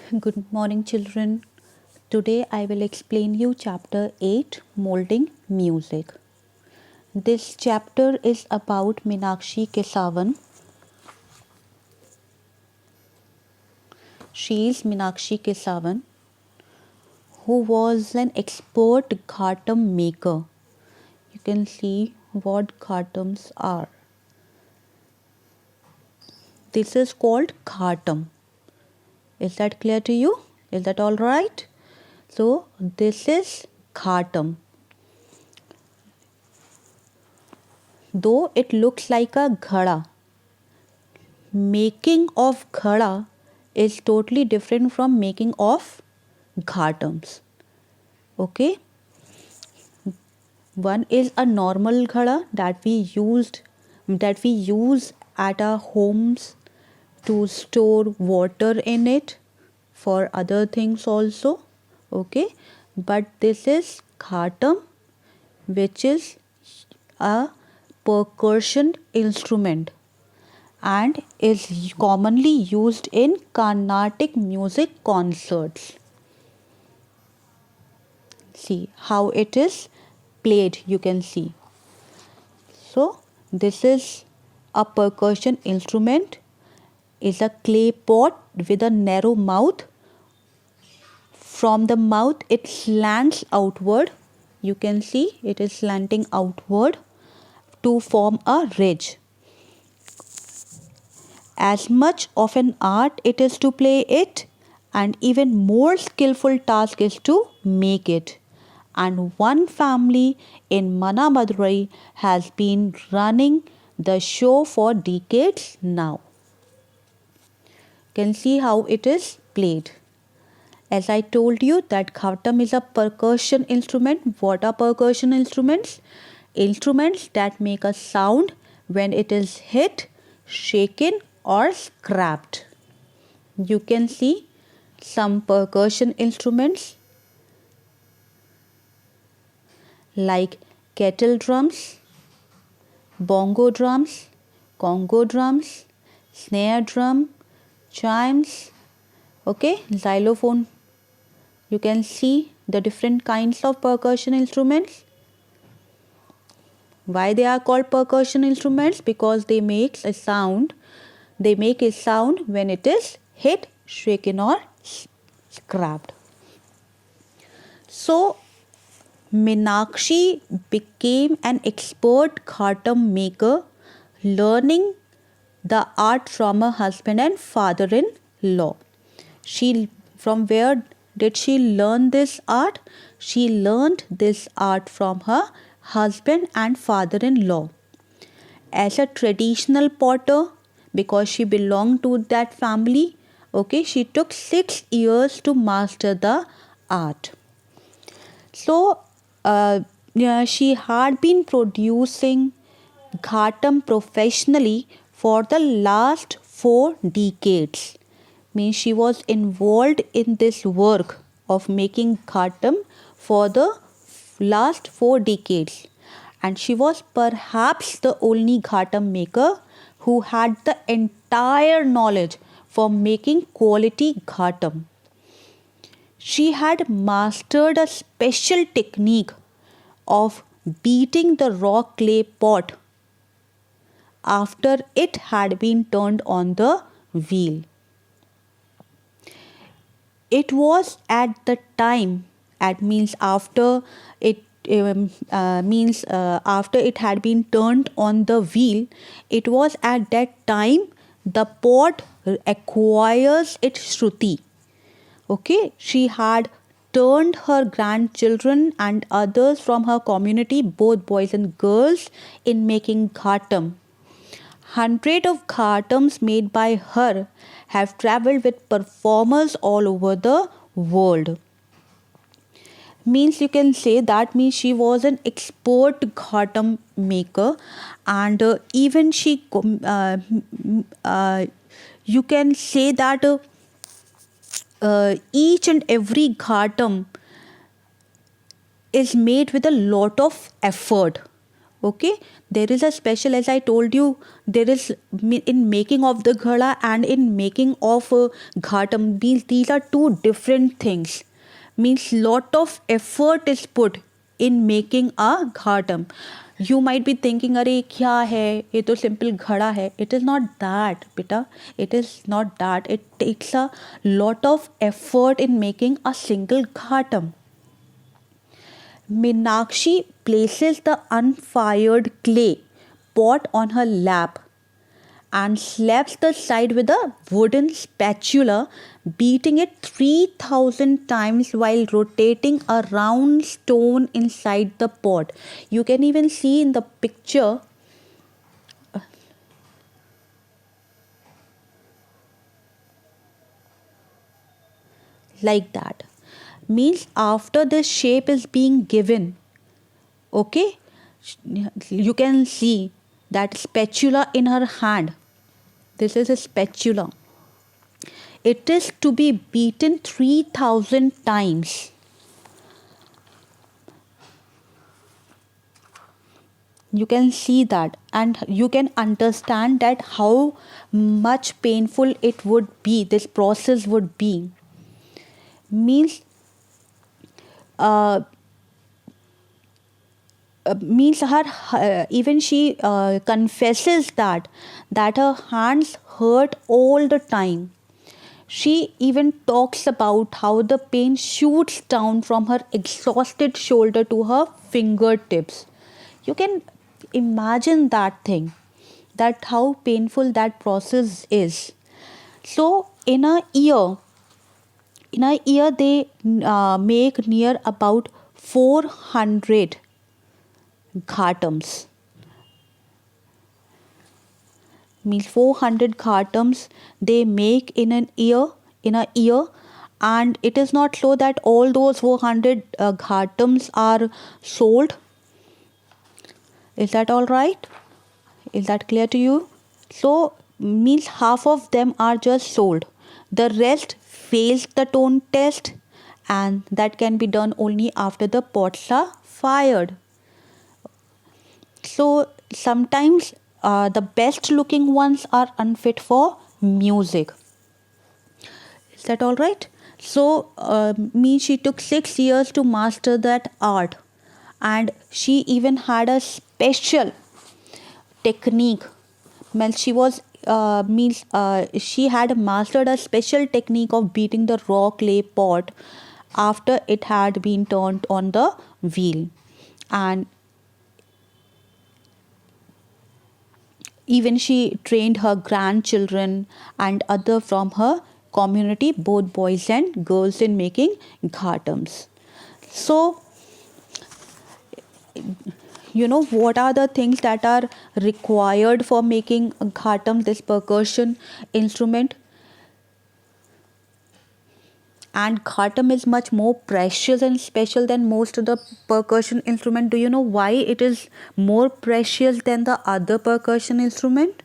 Good morning, children. Today I will explain you chapter 8, Molding Music. This chapter is about Meenakshi Kesavan. She is Meenakshi Kesavan, who was an expert ghatam maker. You can see what ghatams are. This is called ghatam. Is that clear to you? Is that all right? So this is ghatam. Though it looks like a ghada, making of ghada is totally different from making of ghatams. Okay, one is a normal ghada that we use at our homes to store water in it for other things also. Okay, but this is ghatam, which is a percussion instrument and is commonly used in Carnatic music concerts. See how it is played, you can see. So this is a percussion instrument, is a clay pot with a narrow mouth. From the mouth it slants outward. You can see it is slanting outward to form a ridge. As much of an art it is to play it, and even more skillful task is to make it. And one family in Manamadurai has been running the show for decades now. You can see how it is played. As I told you that ghatam is a percussion instrument. What are percussion instruments? Instruments that make a sound when it is hit, shaken or scrapped. You can see some percussion instruments like kettle drums, bongo drums, congo drums, snare drum, chimes, okay, xylophone. You can see the different kinds of percussion instruments. Why they are called percussion instruments? Because they make a sound. They make a sound when it is hit, shaken or scrapped. So Meenakshi became an expert ghatam maker, learning the art from her husband and father-in-law. From where did she learn this art? She learned this art from her husband and father-in-law. As a traditional potter, because she belonged to that family, okay, she took 6 years to master the art. So yeah, she had been producing ghatam professionally for the last 4 decades. Means she was involved in this work of making ghatam for the last 4 decades, and she was perhaps the only ghatam maker who had the entire knowledge for making quality ghatam. She had mastered a special technique of beating the raw clay pot after it had been turned on the wheel. It was at the time, at means after it after it had been turned on the wheel, it was at that time the pot acquires its shruti. Okay, she had turned her grandchildren and others from her community, both boys and girls, in making ghatam. Hundreds of ghatams made by her have travelled with performers all over the world. Means you can say that means she was an expert ghatam maker, and even she you can say that each and every ghatam is made with a lot of effort. Okay, there is a special, as I told you, there is in making of the ghada and in making of ghatam, means these are two different things. Means lot of effort is put in making a ghatam. You might be thinking, अरे क्या है, ये तो simple घड़ा है. It is not that, beta. It is not that. It takes a lot of effort in making a single ghatam. Meenakshi places the unfired clay pot on her lap and slaps the side with a wooden spatula, beating it 3,000 times while rotating a round stone inside the pot. You can even see in the picture like that. Means after this shape is being given, okay, you can see that spatula in her hand. This is a spatula. It is to be beaten 3,000 times. You can see that, and you can understand that how much painful it would be, this process would be. Means means her even she confesses that her hands hurt all the time. She even talks about how the pain shoots down from her exhausted shoulder to her fingertips. You can imagine that thing, that how painful that process is. So in a year they make near about 400 ghatams. Means 400 ghatams they make in a year. And it is not so that all those 400 ghatams are sold. Is that all right? Is that clear to you? So means half of them are just sold. The rest fails the tone test, and that can be done only after the pots are fired. So sometimes the best looking ones are unfit for music. Is that all right? So she took 6 years to master that art, and she even had a special technique. She had mastered a special technique of beating the raw clay pot after it had been turned on the wheel. And even she trained her grandchildren and other from her community, both boys and girls, in making ghatams. So you know what are the things that are required for making a ghatam, this percussion instrument? And ghatam is much more precious and special than most of the percussion instrument. Do you know why it is more precious than the other percussion instrument?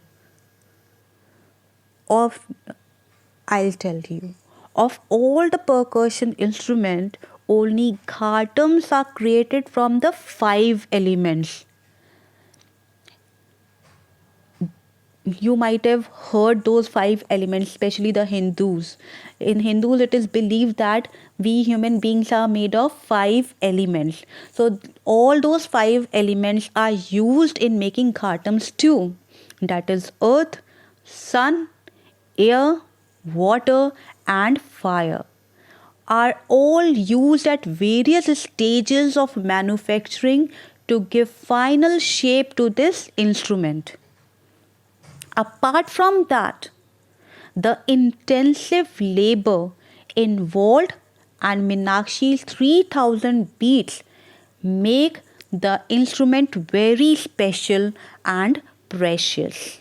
I'll tell you. Of all the percussion instrument, only ghatams are created from the 5 elements. You might have heard those 5 elements, especially the Hindus. In Hindus, it is believed that we human beings are made of 5 elements. So all those 5 elements are used in making ghatams too. That is earth, sun, air, water and fire are all used at various stages of manufacturing to give final shape to this instrument. Apart from that, the intensive labor involved and Meenakshi's 3,000 beats make the instrument very special and precious.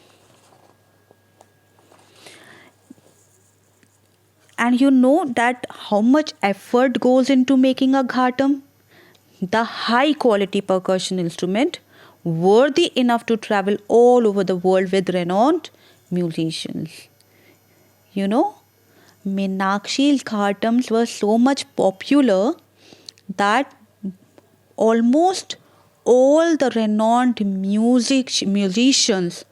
And you know that how much effort goes into making a ghatam? The high quality percussion instrument worthy enough to travel all over the world with renowned musicians. You know, Meenakshi's ghatams were so much popular that almost all the renowned musicians,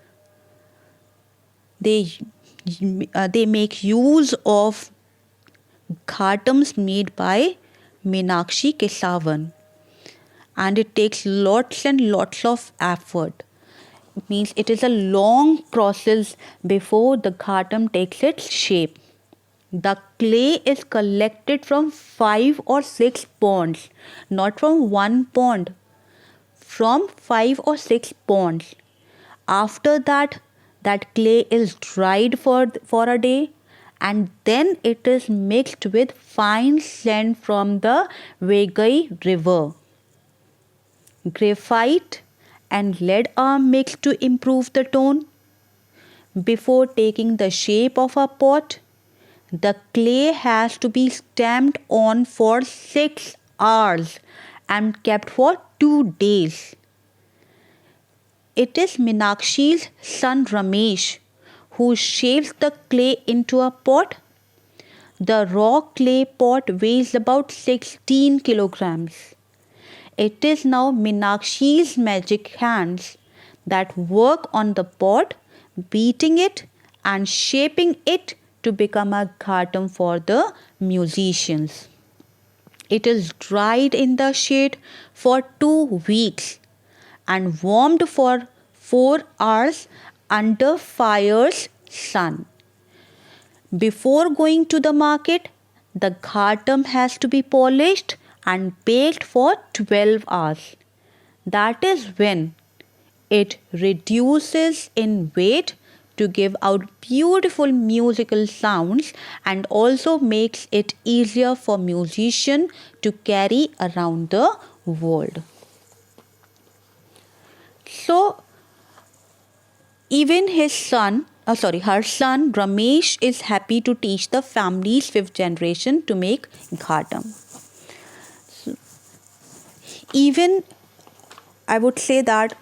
they they make use of ghatams made by Meenakshi Kesavan, and it takes lots and lots of effort. It means it is a long process before the ghatam takes its shape. The clay is collected from 5 or 6 ponds, not from one pond, from 5 or 6 ponds. After that, that clay is dried for a day, and then it is mixed with fine sand from the Vegai river. Graphite and lead are mixed to improve the tone. Before taking the shape of a pot, the clay has to be stamped on for 6 hours and kept for 2 days. It is Meenakshi's son Ramesh who shapes the clay into a pot. The raw clay pot weighs about 16 kilograms. It is now Meenakshi's magic hands that work on the pot, beating it and shaping it to become a ghatam for the musicians. It is dried in the shade for 2 weeks and warmed for 4 hours under fire's sun. Before going to the market, the ghatam has to be polished and baked for 12 hours. That is when it reduces in weight to give out beautiful musical sounds, and also makes it easier for musician to carry around the world. So even her son Ramesh is happy to teach the family's 5th generation to make ghatam. Even I would say that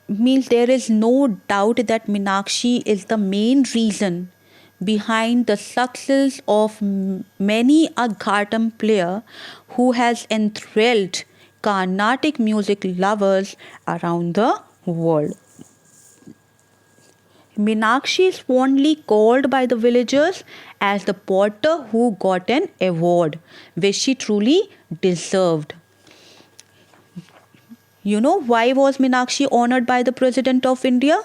means there is no doubt that Meenakshi is the main reason behind the success of many a ghatam player who has enthralled Carnatic music lovers around the world. Meenakshi is fondly called by the villagers as the potter who got an award, which she truly deserved. You know why was Meenakshi honored by the President of India?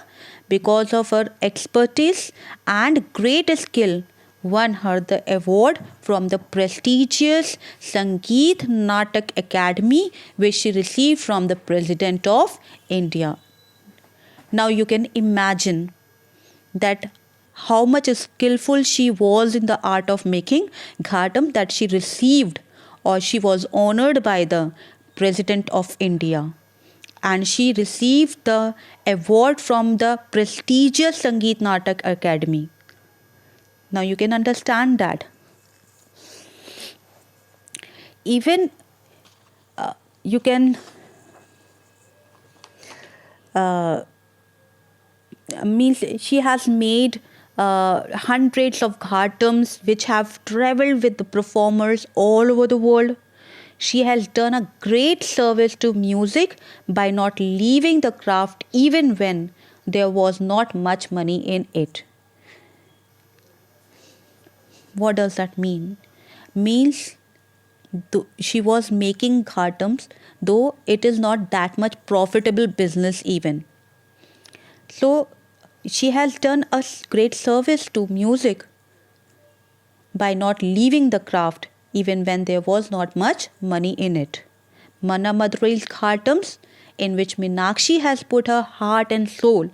Because of her expertise and great skill, won her the award from the prestigious Sangeet Natak Academy, which she received from the President of India. Now you can imagine that how much skillful she was in the art of making ghatam, that she received or she was honored by the President of India, and she received the award from the prestigious Sangeet Natak Academy. Now you can understand that. Even you can means she has made hundreds of ghatams which have traveled with the performers all over the world. She has done a great service to music by not leaving the craft even when there was not much money in it. What does that mean? Means she was making ghatams, though it is not that much profitable business even. So she has done a great service to music by not leaving the craft even when there was not much money in it. Manna Madurai's ghatams, in which Meenakshi has put her heart and soul,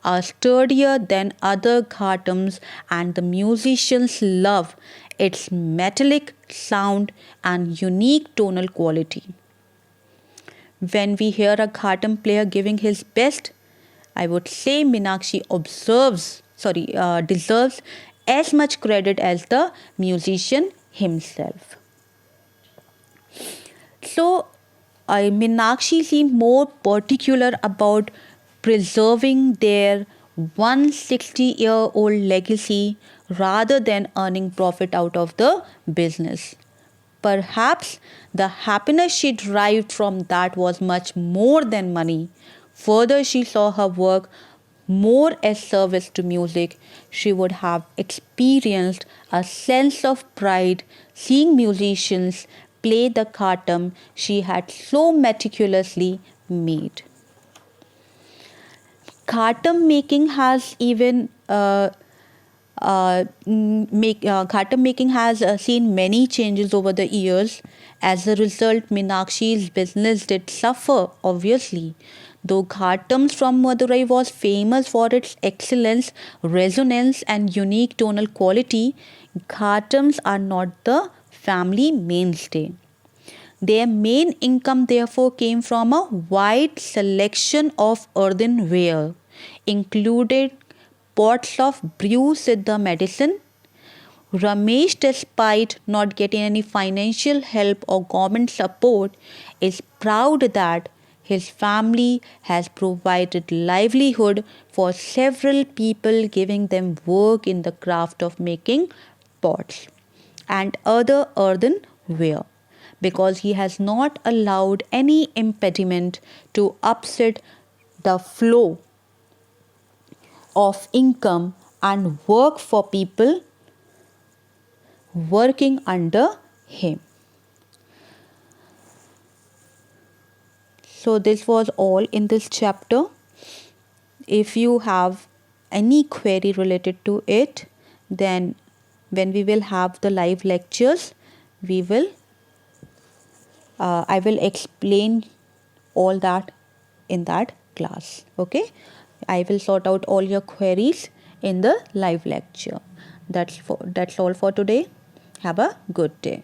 are sturdier than other ghatams, and the musicians love its metallic sound and unique tonal quality. When we hear a ghatam player giving his best, I would say Meenakshi deserves as much credit as the musician himself. So, Meenakshi seemed more particular about preserving their 160-year-old legacy rather than earning profit out of the business. Perhaps the happiness she derived from that was much more than money. Further, she saw her work more as service to music. She would have experienced a sense of pride seeing musicians play the khatam she had so meticulously made. Khatam making has even khatam making has seen many changes over the years. As a result, Meenakshi's business did suffer, obviously. Though Ghatams from Madurai was famous for its excellence, resonance, and unique tonal quality, Ghatams are not the family mainstay. Their main income therefore came from a wide selection of earthenware, included pots of brew siddha medicine. Ramesh, despite not getting any financial help or government support, is proud that his family has provided livelihood for several people, giving them work in the craft of making pots and other earthenware, because he has not allowed any impediment to upset the flow of income and work for people working under him. So, this was all in this chapter. If you have any query related to it, then when we will have the live lectures, we will I will explain all that in that class. Okay, I will sort out all your queries in the live lecture. That's all for today. Have a good day.